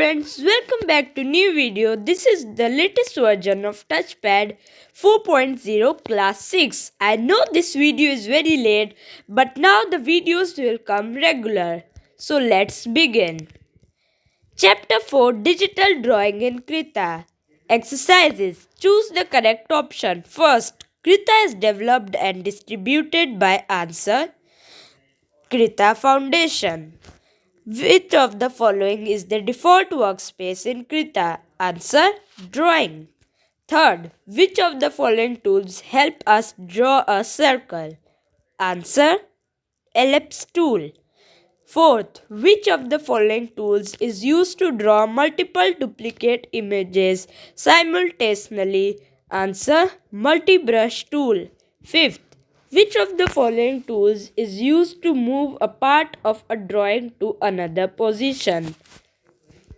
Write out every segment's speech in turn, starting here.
friends, welcome back to new video. This is the latest version of Touchpad 4.0 class 6. I know this video is very late, but now the videos will come regular. So let's begin. Chapter 4, Digital Drawing in Krita. Exercises. Choose the correct option. First, Krita is developed and distributed by Answer Krita Foundation. Which of the following is the default workspace in Krita? Answer: drawing. Third, which of the following tools help us draw a circle? Answer: ellipse tool. Fourth, which of the following tools is used to draw multiple duplicate images simultaneously? Answer: multi-brush tool. Fifth, which of the following tools is used to move a part of a drawing to another position?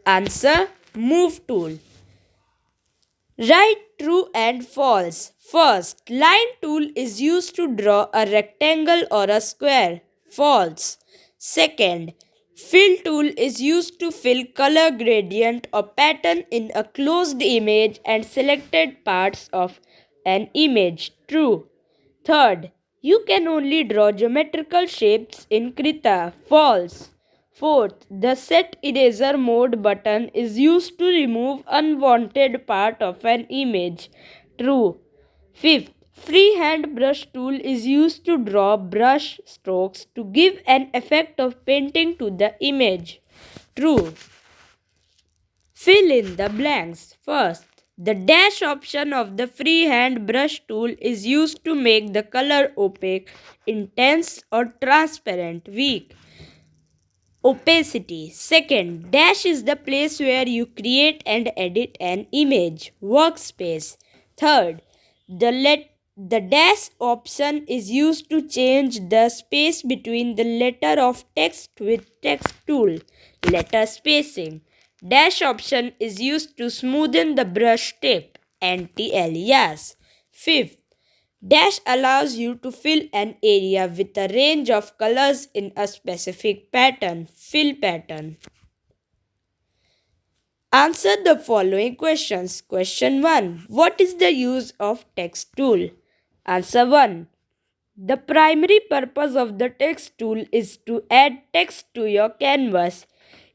Answer: move tool. Write true and false. First, line tool is used to draw a rectangle or a square. False. Second, fill tool is used to fill color gradient or pattern in a closed image and selected parts of an image. True. Third, you can only draw geometrical shapes in Krita. False. Fourth, the Set Eraser Mode button is used to remove unwanted part of an image. True. Fifth, Freehand Brush tool is used to draw brush strokes to give an effect of painting to the image. True. Fill in the blanks. First, the dash option of the freehand brush tool is used to make the color opaque, intense or transparent. Weak. Opacity. Second, dash is the place where you create and edit an image. Workspace. Third, the dash option is used to change the space between the letter of text with text tool. Letter spacing. Dash option is used to smoothen the brush tip. Anti-alias. Fifth, dash allows you to fill an area with a range of colors in a specific pattern. Fill pattern. Answer the following questions. Question 1. What is the use of text tool? Answer 1. The primary purpose of the text tool is to add text to your canvas.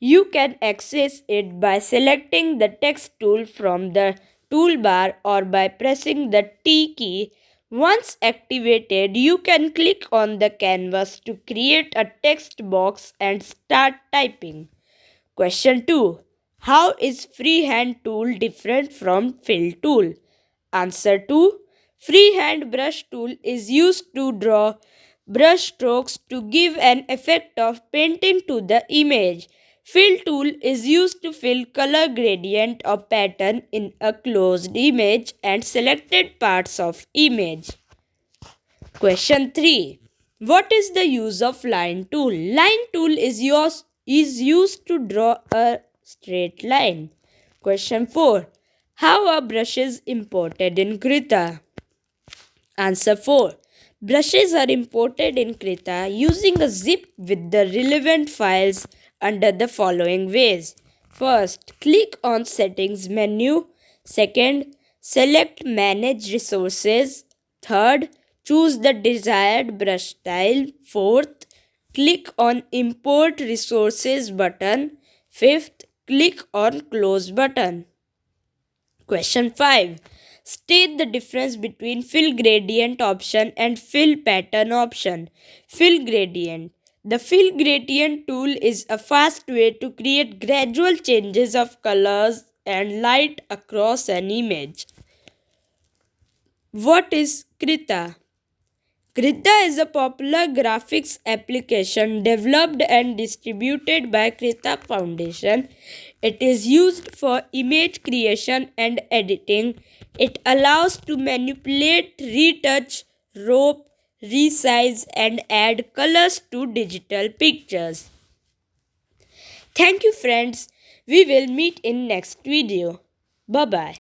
You can access it by selecting the text tool from the toolbar or by pressing the T key. Once activated, you can click on the canvas to create a text box and start typing. Question 2. How is freehand tool different from fill tool? Answer 2. Freehand brush tool is used to draw brush strokes to give an effect of painting to the image. Fill tool is used to fill color gradient or pattern in a closed image and selected parts of image. Question 3. What is the use of line tool? Line tool is used to draw a straight line. Question 4. How are brushes imported in Krita? Answer 4. Brushes are imported in Krita using a zip with the relevant files under the following ways. First, click on Settings menu. Second, select Manage Resources. Third, choose the desired brush style. Fourth, click on Import Resources button. Fifth, click on Close button. Question 5. State the difference between fill gradient option and fill pattern option. Fill gradient. The fill gradient tool is a fast way to create gradual changes of colors and light across an image. What is Krita? Krita is a popular graphics application developed and distributed by Krita Foundation. It is used for image creation and editing. It allows to manipulate, retouch, rope, resize and add colors to digital pictures. Thank you friends. We will meet in next video. Bye bye.